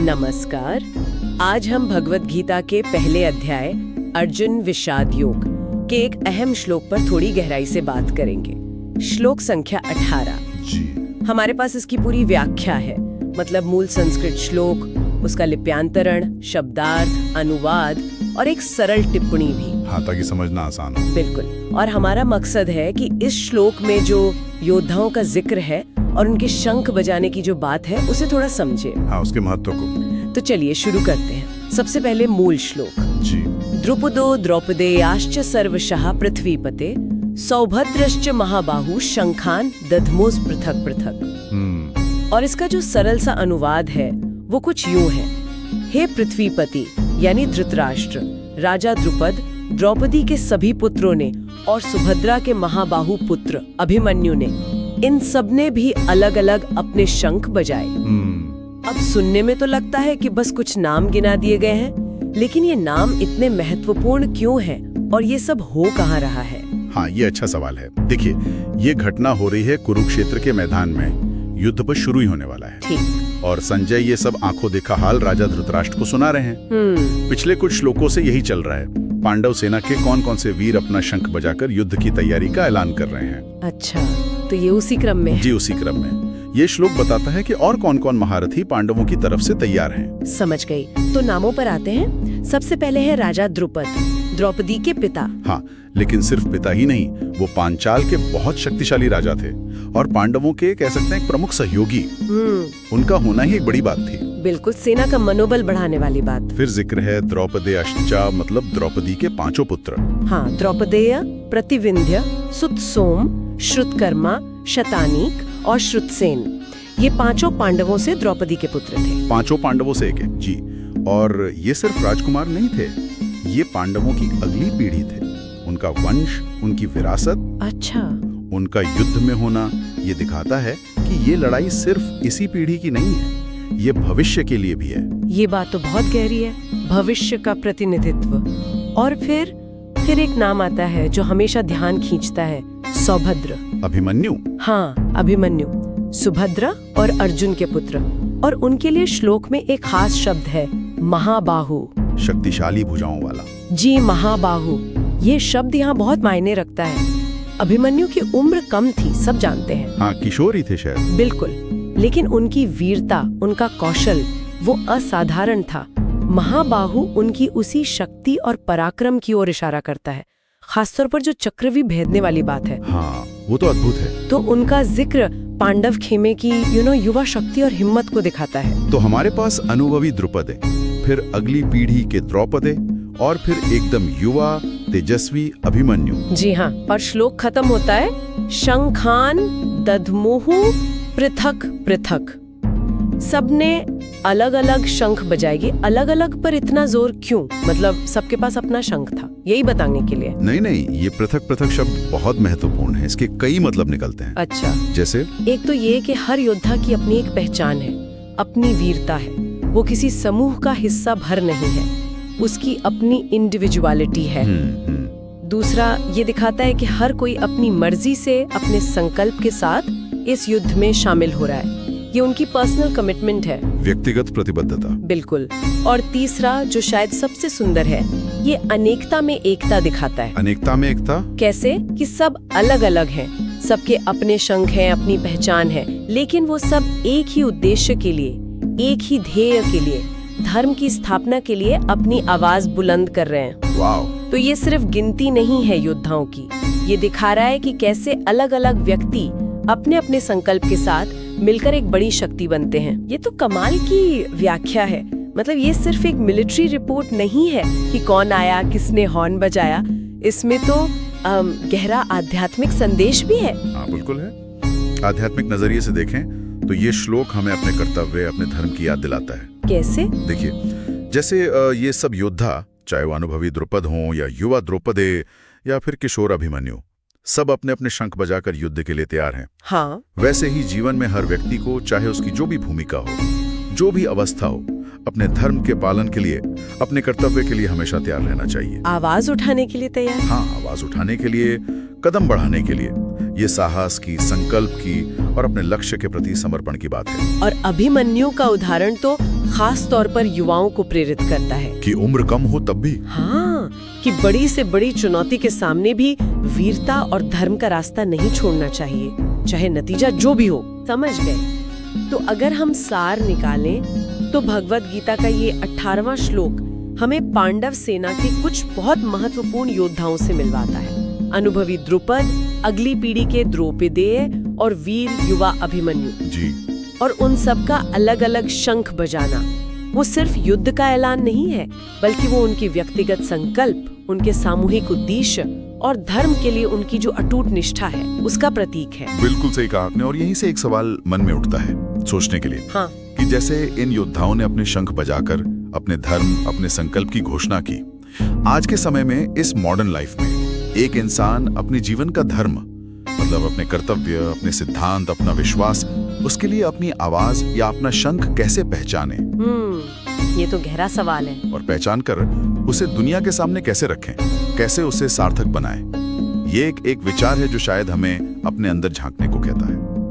नमस्कार। आज हम भगवत गीता के पहले अध्याय अर्जुन विषाद योग के एक अहम श्लोक पर थोड़ी गहराई से बात करेंगे। श्लोक संख्या 18 जी। हमारे पास इसकी पूरी व्याख्या है, मतलब मूल संस्कृत श्लोक, उसका लिप्यांतरण, शब्दार्थ, अनुवाद और एक सरल टिप्पणी भी। हाँ, ताकि समझना आसान हो। बिल्कुल। और हमारा मकसद है कि इस श्लोक में जो योद्धाओं का जिक्र है और उनके शंख बजाने की जो बात है उसे थोड़ा समझे। हाँ, उसके महत्व को। तो चलिए शुरू करते हैं। सबसे पहले मूल श्लोक। जी। द्रुपदो द्रौपदेयाश्च सर्वशः पृथ्वीपते सौभद्रश्च महाबाहु शंखान दध्मोस पृथक पृथक। और इसका जो सरल सा अनुवाद है वो कुछ यूं है। हे पृथ्वीपति यानी धृतराष्ट्र, राजा द्रुपद, द्रौपदी के सभी पुत्रों ने और सुभद्रा के महाबाहु पुत्र अभिमन्यु ने, इन सब ने भी अलग अलग अपने शंख बजाए। अब सुनने में तो लगता है कि बस कुछ नाम गिना दिए गए हैं, लेकिन ये नाम इतने महत्वपूर्ण क्यों हैं और ये सब हो कहाँ रहा है? हाँ, ये अच्छा सवाल है। देखिए, ये घटना हो रही है कुरुक्षेत्र के मैदान में। युद्ध पर शुरू ही होने वाला है। ठीक। और संजय ये सब आंखों देखा हाल राजा धृतराष्ट्र को सुना रहे हैं। पिछले कुछ श्लोकों से यही चल रहा है। पांडव सेना के कौन कौन से वीर अपना शंख बजाकर युद्ध की तैयारी का ऐलान कर रहे हैं। अच्छा, तो ये उसी क्रम में है। जी, उसी क्रम में। ये श्लोक बताता है कि और कौन कौन महारथी पांडवों की तरफ से तैयार हैं। समझ गई। तो नामों पर आते हैं। सबसे पहले है राजा द्रुपद, द्रौपदी के पिता। हाँ, लेकिन सिर्फ पिता ही नहीं, वो पांचाल के बहुत शक्तिशाली राजा थे और पांडवों के कह सकते हैं एक प्रमुख सहयोगी। उनका होना ही एक बड़ी बात थी। बिल्कुल, सेना का मनोबल बढ़ाने वाली बात। फिर जिक्र है द्रौपदेयाश्चा, मतलब द्रौपदी के 5 पुत्र। हाँ, द्रौपदेय, प्रतिविंध्य, सुतसोम, श्रुतकर्मा, शतानीक और श्रुतसेन। ये 5 पांडवों से द्रौपदी के पुत्र थे। 5 पांडवों से एक है। जी। और ये सिर्फ राजकुमार नहीं थे, ये पांडवों की अगली पीढ़ी थे। उनका वंश, उनकी विरासत, अच्छा, उनका युद्ध में होना ये दिखाता है कि ये लड़ाई सिर्फ इसी पीढ़ी की नहीं है, ये भविष्य के लिए भी है। ये बात तो बहुत गहरी है, भविष्य का प्रतिनिधित्व। और फिर एक नाम आता है जो हमेशा ध्यान खींचता है, सौभद्र। अभिमन्यु। हाँ, अभिमन्यु, सुभद्रा और अर्जुन के पुत्र। और उनके लिए श्लोक में एक खास शब्द है, महाबाहु, शक्तिशाली भुजाओं वाला। जी, महाबाहु। ये शब्द यहाँ बहुत मायने रखता है। अभिमन्यु की उम्र कम थी, सब जानते हैं। हाँ, किशोर ही थे शायद। बिल्कुल, लेकिन उनकी वीरता, उनका कौशल, वो असाधारण था। महाबाहु उनकी उसी शक्ति और पराक्रम की ओर इशारा करता है, खासतौर पर जो चक्रव्यूह भेदने वाली बात है। हाँ, वो तो अद्भुत है। तो उनका जिक्र पांडव खेमे की युवा शक्ति और हिम्मत को दिखाता है। तो हमारे पास अनुभवी द्रुपद है, फिर अगली पीढ़ी के द्रौपद और फिर एकदम युवा तेजस्वी अभिमन्यु। जी हाँ, और श्लोक खत्म होता है, शंखान दध्मुहु पृथक पृथक। सबने अलग अलग शंख बजाएगी। अलग अलग पर इतना जोर क्यों? मतलब सबके पास अपना शंख था, यही बताने के लिए? नहीं, ये पृथक पृथक शब्द बहुत महत्वपूर्ण है। इसके कई मतलब निकलते हैं। अच्छा, जैसे? एक तो ये कि हर योद्धा की अपनी एक पहचान है, अपनी वीरता है। वो किसी समूह का हिस्सा भर नहीं है, उसकी अपनी इंडिविजुअलिटी है। दूसरा, ये दिखाता है कि हर कोई अपनी मर्जी से, अपने संकल्प के साथ इस युद्ध में शामिल हो रहा है। ये उनकी पर्सनल कमिटमेंट है, व्यक्तिगत प्रतिबद्धता। बिल्कुल। और तीसरा, जो शायद सबसे सुंदर है, ये अनेकता में एकता दिखाता है। अनेकता में एकता कैसे? कि सब अलग अलग हैं, सबके अपने शंख हैं, अपनी पहचान है, लेकिन वो सब एक ही उद्देश्य के लिए, एक ही ध्येय के लिए, धर्म की स्थापना के लिए अपनी आवाज बुलंद कर रहे हैं। वाव। तो ये सिर्फ गिनती नहीं है योद्धाओं की, ये दिखा रहा है कि कैसे अलग अलग व्यक्ति अपने अपने संकल्प के साथ मिलकर एक बड़ी शक्ति बनते हैं। ये तो कमाल की व्याख्या है। मतलब ये सिर्फ एक मिलिट्री रिपोर्ट नहीं है कि कौन आया, किसने हॉर्न बजाया। इसमें तो गहरा आध्यात्मिक संदेश भी है। हाँ, बिल्कुल है। आध्यात्मिक नजरिए से देखें तो ये श्लोक हमें अपने कर्तव्य, अपने धर्म की याद दिलाता है। कैसे? देखिए, जैसे ये सब योद्धा, चाहे वो अनुभवी द्रुपद हों या युवा द्रौपदे या फिर किशोर अभिमन्यु, सब अपने अपने शंख बजाकर युद्ध के लिए तैयार हैं। हाँ। वैसे ही जीवन में हर व्यक्ति को, चाहे उसकी जो भी भूमिका हो, जो भी अवस्था हो, अपने धर्म के पालन के लिए, अपने कर्तव्य के लिए हमेशा तैयार रहना चाहिए। आवाज उठाने के लिए तैयार? हाँ, आवाज उठाने के लिए, कदम बढ़ाने के लिए। ये साहस की, संकल्प की और अपने लक्ष्य के प्रति समर्पण की बात है। और अभिमन्यु का उदाहरण तो खास तौर पर युवाओं को प्रेरित करता है कि उम्र कम हो तब भी। हाँ, कि बड़ी से बड़ी चुनौती के सामने भी वीरता और धर्म का रास्ता नहीं छोड़ना चाहिए, चाहे नतीजा जो भी हो। समझ गए? तो अगर हम सार निकालें तो भगवत गीता का ये 18वां श्लोक हमें पांडव सेना के कुछ बहुत महत्वपूर्ण योद्धाओं से मिलवाता है। अनुभवी द्रुपद, अगली पीढ़ी के द्रौपदेय और वीर युवा अभिमन्यु जी। और उन सब का अलग अलग शंख बजाना वो सिर्फ युद्ध का ऐलान नहीं है, बल्कि वो उनकी व्यक्तिगत संकल्प, उनके सामूहिक उद्देश्य और धर्म के लिए उनकी जो अटूट निष्ठा है उसका प्रतीक है। बिल्कुल सही कहा आपने। और यहीं से एक सवाल मन में उठता है सोचने के लिए। हाँ। कि जैसे इन योद्धाओं ने अपने शंख बजाकर अपने धर्म, अपने संकल्प की घोषणा की, आज के समय में इस मॉडर्न लाइफ में एक इंसान अपने जीवन का धर्म, मतलब अपने कर्तव्य, अपने सिद्धांत, अपना विश्वास, उसके लिए अपनी आवाज या अपना शंख कैसे पहचाने? ये तो गहरा सवाल है। और पहचान कर उसे दुनिया के सामने कैसे रखें, कैसे उसे सार्थक बनाएं? ये एक विचार है जो शायद हमें अपने अंदर झांकने को कहता है।